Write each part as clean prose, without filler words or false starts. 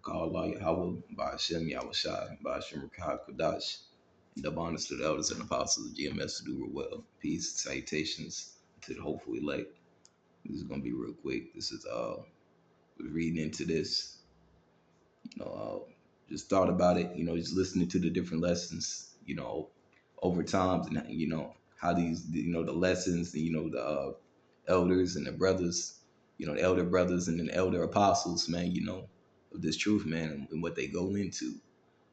Call Allah Yahweh, by Hashem Yahushai, by Hashem Rakah Kodash. Double honors to the elders and apostles of GMS to do well. Peace, salutations to the hopeful elect. This is gonna be real quick. This is reading into this, you know, just thought about it, just listening to the different lessons, over time, and how these, the lessons, the elders and the brothers, the elder brothers and the elder apostles, man, of this truth, man, and what they go into,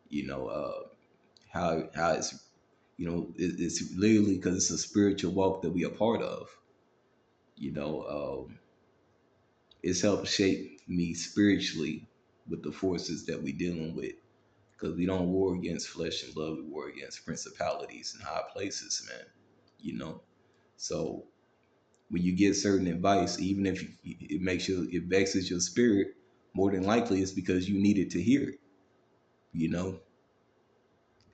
you know, how it's, it's literally because it's a spiritual walk that we are part of, you know, it's helped shape me spiritually with the forces that we dealing with, because we don't war against flesh and blood, we war against principalities and high places, man, you know. So when you get certain advice, even if it vexes your spirit, more than likely it's because you needed to hear it, you know.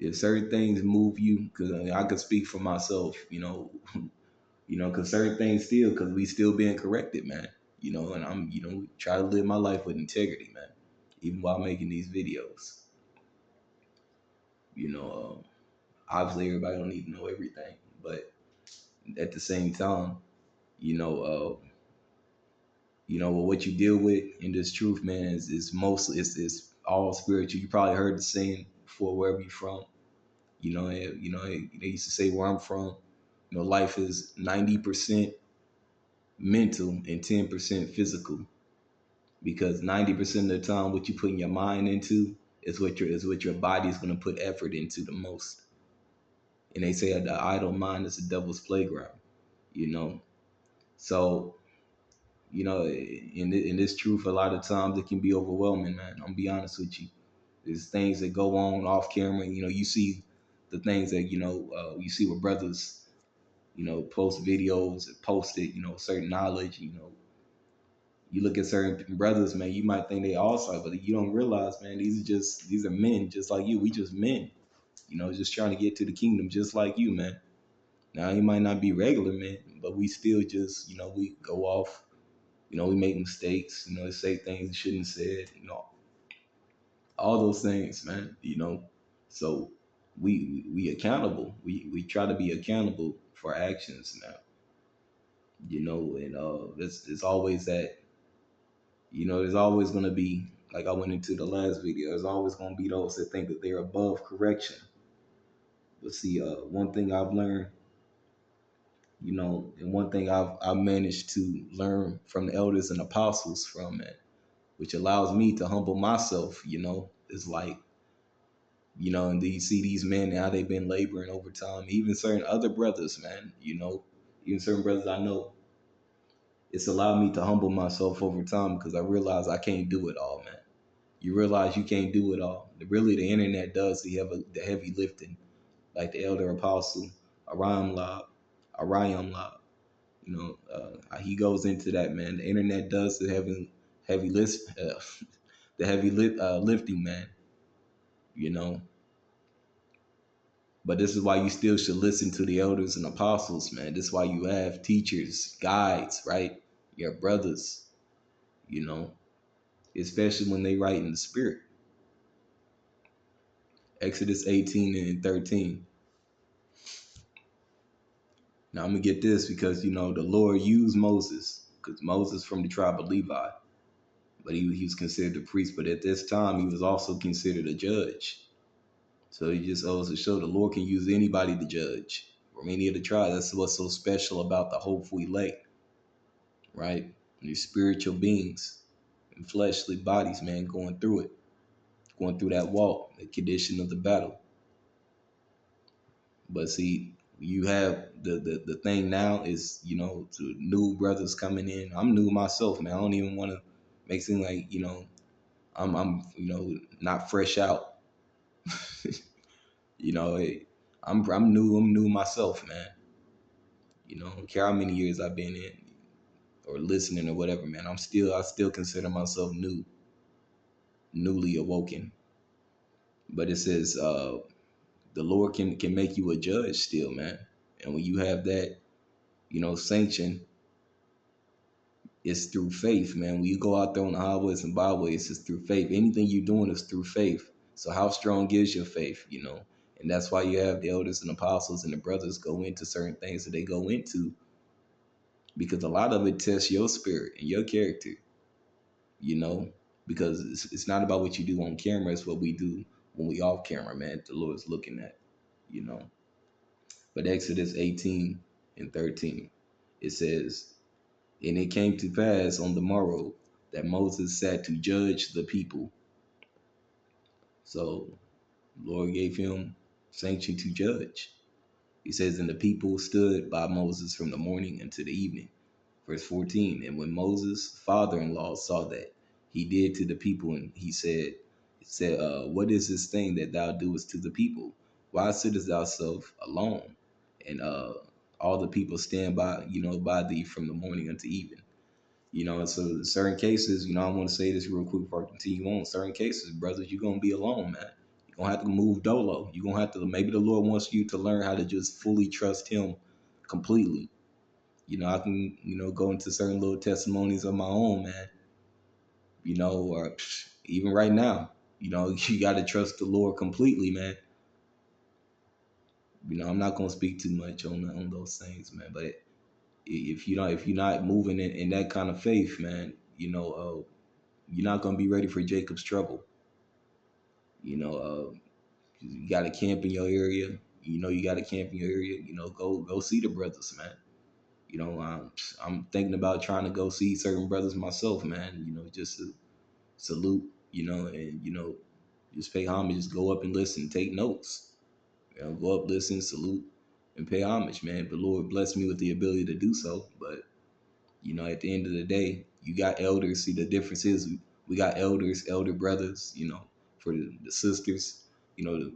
If certain things move you, because I could speak for myself, because certain things still, because we still being corrected, man, and I'm, try to live my life with integrity, man, even while making these videos, you know. Obviously, everybody don't need to know everything, but at the same time, you know, what you deal with in this truth, man, is mostly it's all spiritual. You probably heard the saying before, wherever you're from. They used to say where I'm from, life is 90% mental and 10% physical, because 90% of the time, what you put your mind into is what your body is going to put effort into the most. And they say the idle mind is the devil's playground, you know. So, in this truth, a lot of times it can be overwhelming, man. I'm gonna be honest with you. There's things that go on off camera. You see the things that you see with brothers, post videos and post it. Certain knowledge. You look at certain brothers, man. You might think they all sorry, but you don't realize, man. These are men, just like you. We just men. Just trying to get to the kingdom, just like you, man. Now you might not be regular men, but we still just, we go off. We make mistakes. Say things we shouldn't have said. All those things, man. So we accountable. We try to be accountable for actions now. And it's always that. There's always gonna be, like I went into the last video. There's always gonna be those that think that they're above correction. But see, one thing I've learned, and one thing I've managed to learn from the elders and apostles from it, which allows me to humble myself, is like, and you see these men and how they've been laboring over time, even certain other brothers, man, even certain brothers I know. It's allowed me to humble myself over time, because I realize I can't do it all, man. You realize you can't do it all. Really, the internet does the heavy lifting, like the elder apostle Ariam Lab. He goes into that, man. The internet does the heavy list, the lifting, man. You know, but this is why you still should listen to the elders and apostles, man. This is why you have teachers, guides, right? Your brothers, you know, especially when they write in the spirit. Exodus 18 and 13. Now I'm gonna get this, because the Lord used Moses, because Moses from the tribe of Levi, but he was considered a priest. But at this time, he was also considered a judge. So he just goes to show the Lord can use anybody to judge from any of the tribes. That's what's so special about the hopeful elect, right? These spiritual beings and fleshly bodies, man, going through that walk, the condition of the battle. But see, you have the thing now is, to new brothers coming in. I'm new myself, man. I don't even want to make it seem like, I'm not fresh out. I'm new myself, man. I don't care how many years I've been in or listening or whatever, man. I still consider myself newly awoken. But it says the Lord can make you a judge still, man. And when you have that, sanction, it's through faith, man. When you go out there on the highways and byways, it's through faith. Anything you're doing is through faith. So how strong is your faith, you know? And that's why you have the elders and apostles and the brothers go into certain things that they go into, because a lot of it tests your spirit and your character, you know, because it's not about what you do on camera, it's what we do when we off camera, man. The Lord's looking at, you know. But Exodus 18 and 13, it says, and it came to pass on the morrow that Moses sat to judge the people. So Lord gave him sanction to judge. He says, and the people stood by Moses from the morning until the evening. Verse 14, and when Moses' father-in-law saw that he did to the people, and he said, what is this thing that thou doest to the people? Why sittest thou self alone? And all the people stand by, by thee from the morning unto even. So in certain cases, I want to say this real quick before I continue on. In certain cases, brothers, you're gonna be alone, man. You're gonna have to move dolo. You're gonna have to, maybe the Lord wants you to learn how to just fully trust him completely. I can, go into certain little testimonies of my own, man. Or even right now, you gotta trust the Lord completely, man. I'm not gonna speak too much on those things, man. But if you're not moving in that kind of faith, man, you're not gonna be ready for Jacob's trouble. You got to camp in your area. You got to camp in your area. Go see the brothers, man. I'm thinking about trying to go see certain brothers myself, man. Just to salute, and just pay homage. Just go up and listen, take notes. Go up, listen, salute, and pay homage, man. The Lord blessed me with the ability to do so, but at the end of the day, you got elders. See, the difference is we got elders, elder brothers, for the sisters,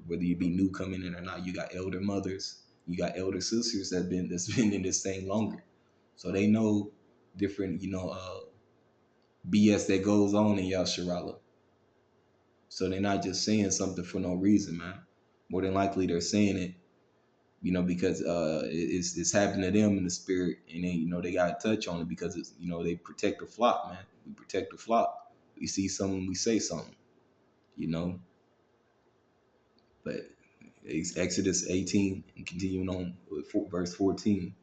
whether you be new coming in or not, you got elder mothers, you got elder sisters that's been in this thing longer. So they know different, BS that goes on in Yasharala. So they're not just saying something for no reason, man. More than likely they're saying it, because it's happening to them in the spirit, and then they got to touch on it because it's they protect the flock, man. We protect the flock. We see something, we say something, you know. But it's Exodus 18 and continuing on with verse 14.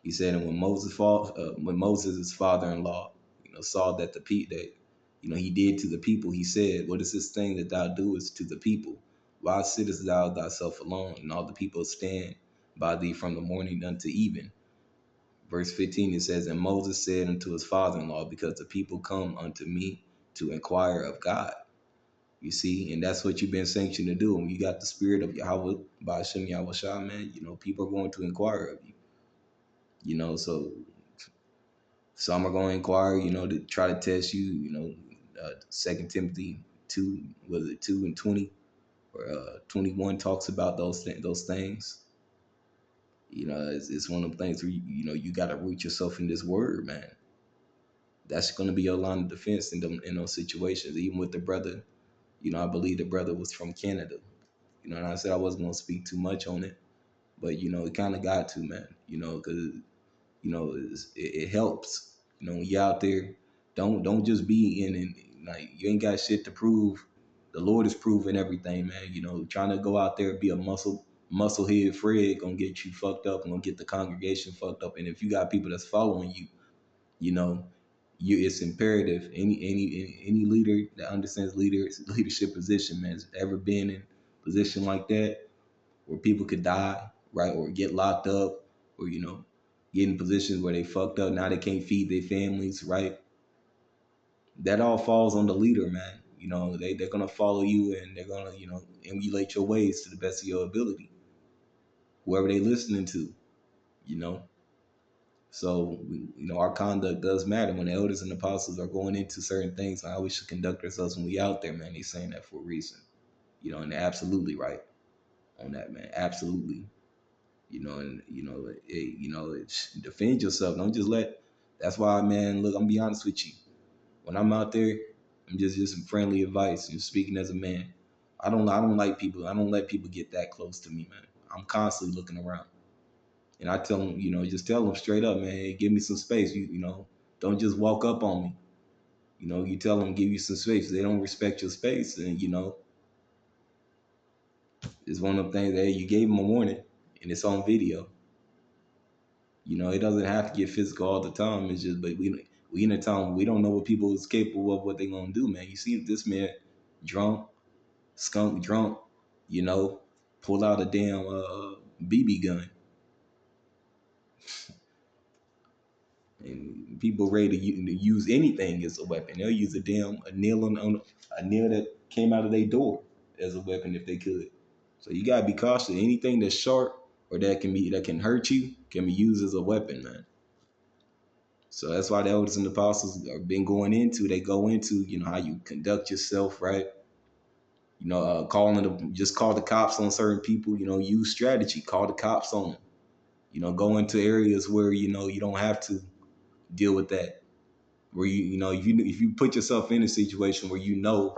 He said, and when Moses' father-in-law, saw that that he did to the people, he said, what is this thing that thou doest to the people? Why sittest thou thyself alone, and all the people stand by thee from the morning unto even? Verse 15, it says, and Moses said unto his father-in-law, because the people come unto me to inquire of God. You see, and that's what you've been sanctioned to do. When you got the spirit of Yahweh, by Hashem Yahweh Shah, man, people are going to inquire of you. So some are going to inquire, to try to test you. 2 Timothy 2, was it 2 and 20 or 21 talks about those things. It's one of the things where you got to root yourself in this word, man. That's going to be your line of defense in those situations. Even with the brother, I believe the brother was from Canada. And I said I wasn't going to speak too much on it, but it kind of got to, man. Because it helps. When you're out there, don't just be in and like you ain't got shit to prove. The Lord is proving everything, man. Trying to go out there and be a musclehead Fred gonna get you fucked up and gonna get the congregation fucked up. And if you got people that's following you, you know, it's imperative. Any leader that understands leadership position, man, has ever been in a position like that where people could die, right, or get locked up, or get in positions where they fucked up. Now they can't feed their families, right? That all falls on the leader, man. They're gonna follow you and they're gonna emulate your ways to the best of your ability. Whoever they listening to, you know. So our conduct does matter. When the elders and apostles are going into certain things, how we should conduct ourselves when we out there, man. They saying that for a reason, and they're absolutely right on that, man. Absolutely. It's defend yourself. Don't just let. That's why, man. Look, I'm gonna be honest with you. When I'm out there, I'm just some friendly advice and speaking as a man. I don't like people. I don't let people get that close to me, man. I'm constantly looking around, and I tell them, just tell them straight up, man. Hey, give me some space. don't just walk up on me. You know, you tell them give you some space. They don't respect your space, and you know, it's one of the things that hey, you gave them a warning, and it's on video. You know, it doesn't have to get physical all the time. It's just, but we in a time we don't know what people is capable of, what they gonna do, man. You see this man drunk, skunk drunk, you know, pull out a damn BB gun, and people ready to use anything as a weapon. They'll use a nail on a nail that came out of their door as a weapon if they could. So you gotta be cautious. Anything that's sharp or that can hurt you can be used as a weapon, man. So that's why the elders and the apostles are been going into. They go into, you know, how you conduct yourself, right? You know, just call the cops on certain people. You know, use strategy. Call the cops on them. You know, go into areas where you know you don't have to deal with that. Where you know if you put yourself in a situation where you know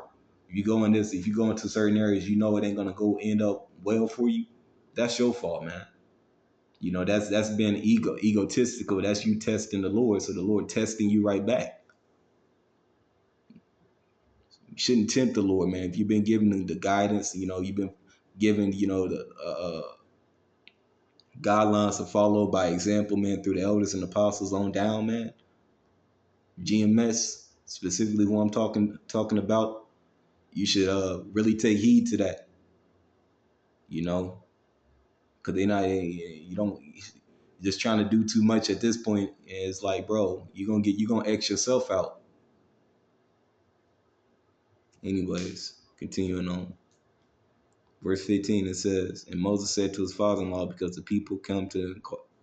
if you go into certain areas, you know it ain't gonna go end up well for you. That's your fault, man. You know, that's being egotistical. That's you testing the Lord, so the Lord testing you right back. You shouldn't tempt the Lord, man. If you've been given the guidance, you know, you've been given, you know, the guidelines to follow by example, man, through the elders and apostles on down, man. GMS, specifically what I'm talking about, you should really take heed to that, you know, because they're not, you don't, just trying to do too much at this point. It's like, bro, you're gonna X yourself out. Anyways, continuing on. Verse 15, it says, and Moses said to his father-in-law, because the people come to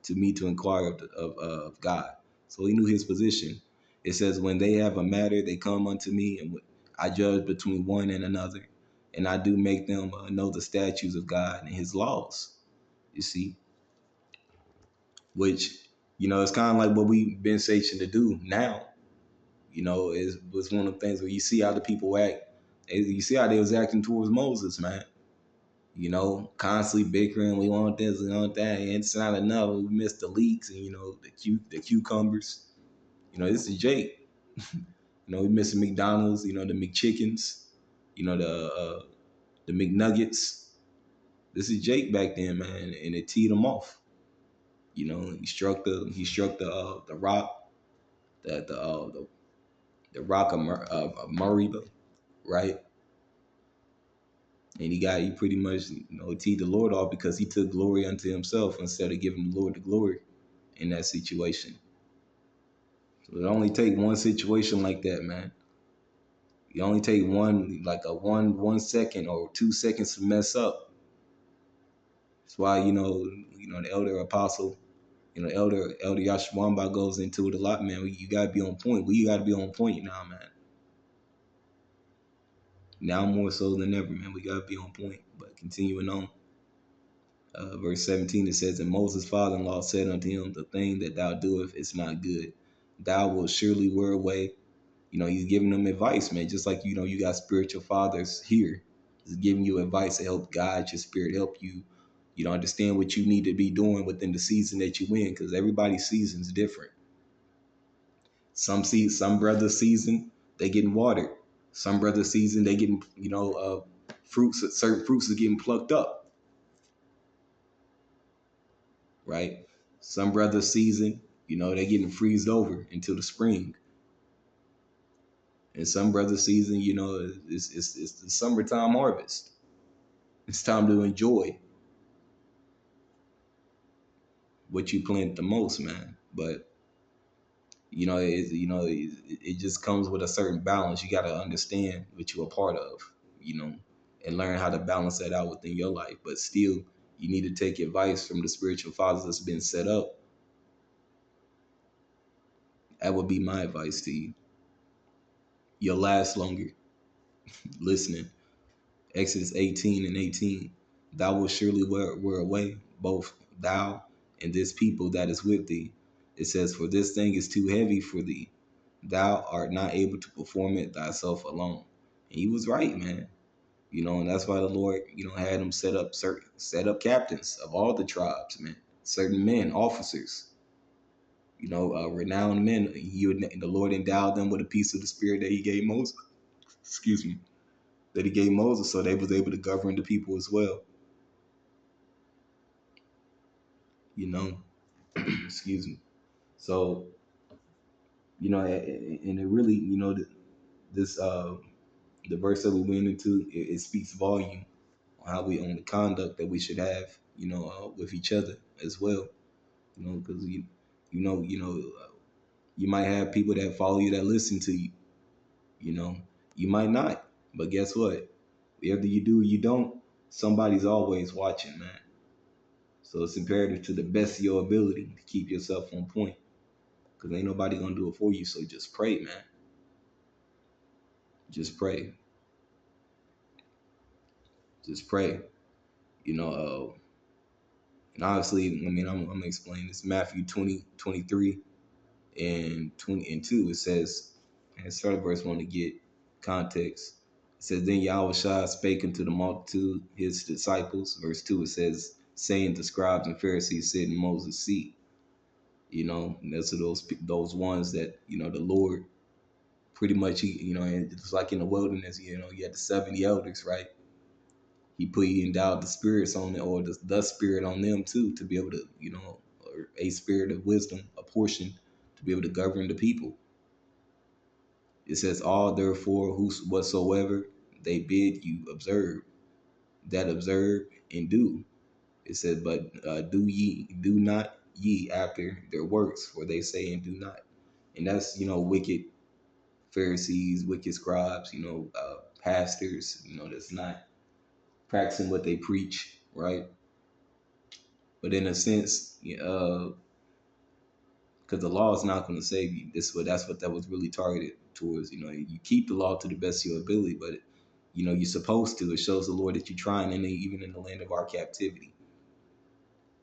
me to inquire of God. So he knew his position. It says, when they have a matter, they come unto me, and I judge between one and another, and I do make them know the statutes of God and his laws. You see, which, you know, it's kind of like what we've been saying to do now. You know, it was one of the things where you see how the people act. You see how they was acting towards Moses, man. You know, constantly bickering. We want this, we want that. And it's not enough. We missed the leeks and you know the cucumbers. You know, this is Jake. You know, we missing McDonald's. You know, the McChickens. You know, the McNuggets. This is Jake back then, man, and it teed him off. You know, he struck the rock, the rock of Meriba, right? And he pretty much teed the Lord off because he took glory unto himself instead of giving the Lord the glory in that situation. So it only take one situation like that, man. You only take like a 1 second or 2 seconds to mess up. That's why the elder apostle, elder Yashwamba goes into it a lot, man. You gotta be on point. You gotta be on point now, man. Now more so than ever, man. We gotta be on point. But continuing on. Verse 17, it says, and Moses' father-in-law said unto him, the thing that thou doest is not good. Thou wilt surely wear away. You know, he's giving them advice, man. Just like, you got spiritual fathers here. He's giving you advice to help guide your spirit, help you, understand what you need to be doing within the season that you in, because everybody's season is different. Some brothers' season, they getting watered. Some brothers' season, they getting, certain fruits are getting plucked up. Right? Some brothers' season, they're getting freezed over until the spring. And some brothers' season, it's the summertime harvest. It's time to enjoy what you plant the most, man. But it just comes with a certain balance. You got to understand what you're a part of, and learn how to balance that out within your life. But still, you need to take advice from the spiritual fathers that's been set up. That would be my advice to you. You'll last longer listening. Exodus 18 and 18. Thou wilt surely wear away, both thou and this people that is with thee. It says, for this thing is too heavy for thee. Thou art not able to perform it thyself alone. And he was right, man. And that's why the Lord, had him set up captains of all the tribes, man. Certain men, officers, renowned men. The Lord endowed them with a piece of the spirit that He gave Moses. Excuse me, that He gave Moses, so they was able to govern the people as well. You know, excuse me. So and it really, this the verse that we went into, it speaks volume on how we on the conduct that we should have, with each other as well. Because you might have people that follow you that listen to you. You know, you might not, but guess what? Whether you do or you don't, somebody's always watching, man. So it's imperative to the best of your ability to keep yourself on point, because ain't nobody gonna do it for you. So just pray, man. Just pray. Just pray. You know, and obviously, I mean, I'm gonna explain this. Matthew 20:23 and 20 and 2. It says, and start at verse 1 to get context. It says, then Yahushua spake unto the multitude, his disciples. Verse 2, it says, saying the scribes and Pharisees sit in Moses' seat. And that's those ones that, the Lord pretty much, and it's like in the wilderness, you had the 70 elders, right? He endowed the spirits on it, or the spirit on them too, to be able to, or a spirit of wisdom, a portion to be able to govern the people. It says, all therefore whatsoever they bid you observe, that observe and do. It said, but do not ye after their works, for they say and do not. And that's, wicked Pharisees, wicked scribes, pastors, that's not practicing what they preach, right? But in a sense, because the law is not going to save you. That's what that was really targeted towards. You keep the law to the best of your ability, but you're supposed to. It shows the Lord that you're trying, and even in the land of our captivity.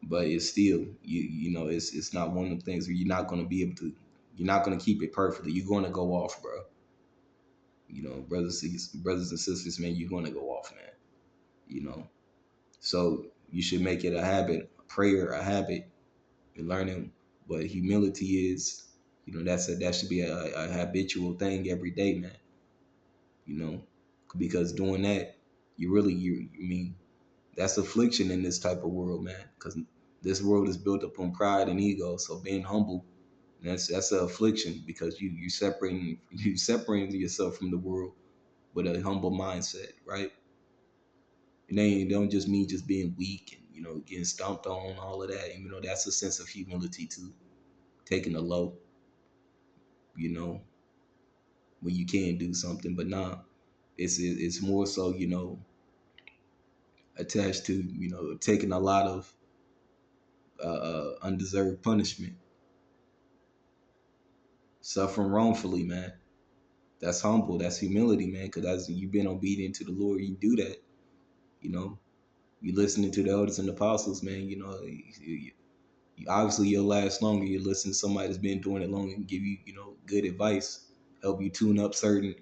But it's still, it's not one of the things where you're not going to be able to. You're not going to keep it perfectly. You're going to go off, bro. Brothers and sisters, man, you're going to go off, man. So you should make it a habit, a prayer, a habit, and learning what humility is. That should be a habitual thing every day, man. Because doing that, I mean, that's affliction in this type of world, man. Because this world is built up on pride and ego. So being humble, that's an affliction, because you separating yourself from the world with a humble mindset, right? And they don't just mean just being weak and getting stomped on, all of that. That's a sense of humility too, taking the low, you know, when you can do something. But nah, it's more so attached to taking a lot of undeserved punishment, suffering wrongfully, man. That's humble. That's humility, man. Because as you've been obedient to the Lord, you do that. You know, you listening to the elders and the apostles, man. Obviously you'll last longer. You listen to somebody that's been doing it long and give you, good advice, help you tune up certain,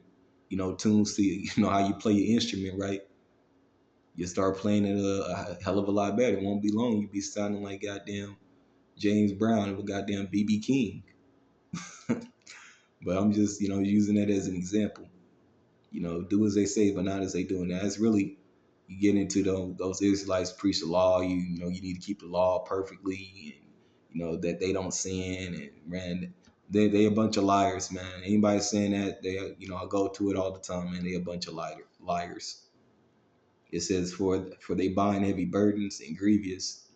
tunes to how you play your instrument, right? You start playing it a hell of a lot better. It won't be long. You'll be sounding like goddamn James Brown or goddamn BB King. But I'm just, using that as an example. Do as they say, but not as they do. And that's really, you get into those Israelites preach the law. You need to keep the law perfectly, and that they don't sin. And man, they a bunch of liars, man. Anybody saying that, I go to it all the time, man. They a bunch of liars. It says, for they bind heavy burdens and grievous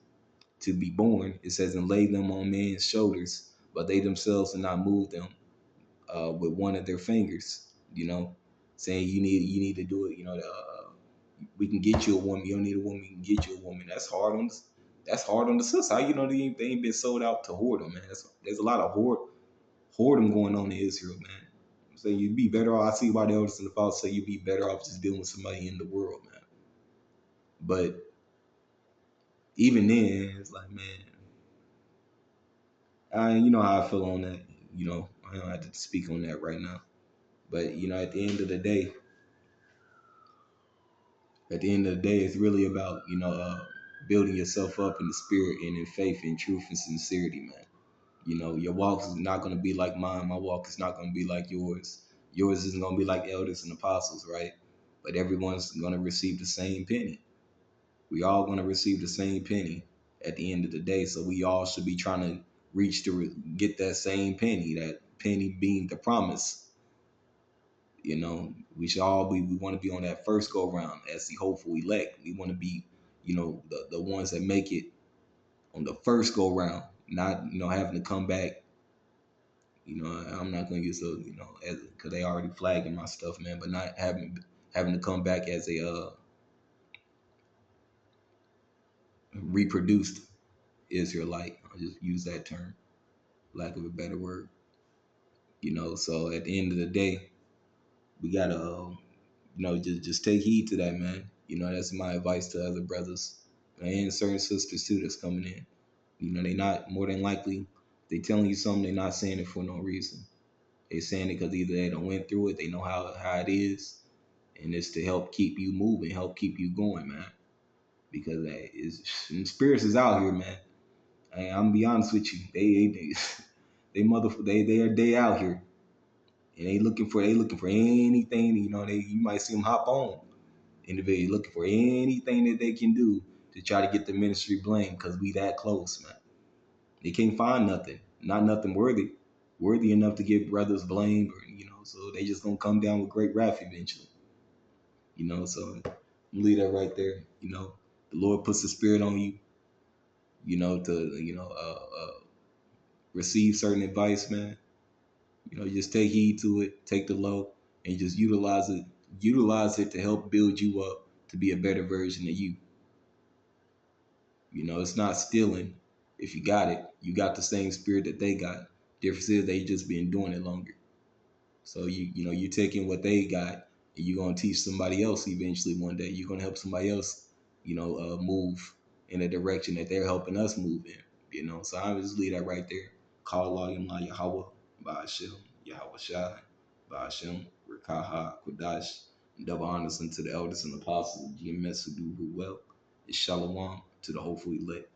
to be borne. It says, and lay them on men's shoulders, but they themselves do not move them with one of their fingers. Saying you need to do it. We can get you a woman. You don't need a woman. We can get you a woman. That's hard on the sister. How they ain't been sold out to whoredom, man. There's a lot of whoredom going on in Israel, man. I'm saying you'd be better off. I see why the elders in the Bible say you'd be better off just dealing with somebody in the world, man. But even then, it's like, man, you know how I feel on that. I don't have to speak on that right now. But at the end of the day, it's really about building yourself up in the spirit and in faith and truth and sincerity, man. You know, your walk is not going to be like mine. My walk is not going to be like yours. Yours isn't going to be like elders and apostles, right? But everyone's going to receive the same penny. We all going to receive the same penny at the end of the day. So we all should be trying to reach to get that same penny. That penny being the promise. You know, we should all be. We want to be on that first go round as the hopeful elect. We want to be, you know, the ones that make it on the first go round, not having to come back. You know, I'm not gonna use those, because they already flagging my stuff, man. But not having to come back as a reproduced Israelite. I'll just use that term, lack of a better word. You know, so at the end of the day, we gotta, just take heed to that, man. You know, that's my advice to other brothers and certain sisters too that's coming in. You know, they not more than likely they telling you something. They not saying it for no reason. They saying it because either they don't went through it, they know how it is, and it's to help keep you moving, help keep you going, man. Because spirits is out here, man. I'm gonna be honest with you. They out here, and they looking for anything. You know, you might see them hop on. Individual looking for anything that they can do to try to get the ministry blamed because we that close, man. They can't find nothing, not nothing worthy enough to get brothers blamed, or so they just gonna come down with great wrath eventually. So I'm gonna leave that right there. The Lord puts the spirit on you, to receive certain advice, man. Just take heed to it, take the low, and just utilize it to help build you up to be a better version of you. It's not stealing. If you got it, you got the same spirit that they got. Difference is they just been doing it longer. So you taking what they got, and you're gonna teach somebody else eventually one day. You're gonna help somebody else, move in a direction that they're helping us move in. So I would just leave that right there. Call Allah Yamla Yahweh, Ba'ashim, Yahweh Shai, Ba'ashim, Rikaha, Kodash, and double honors unto the elders and apostles of GMS who do well. It's Shalom to the hopefully lit.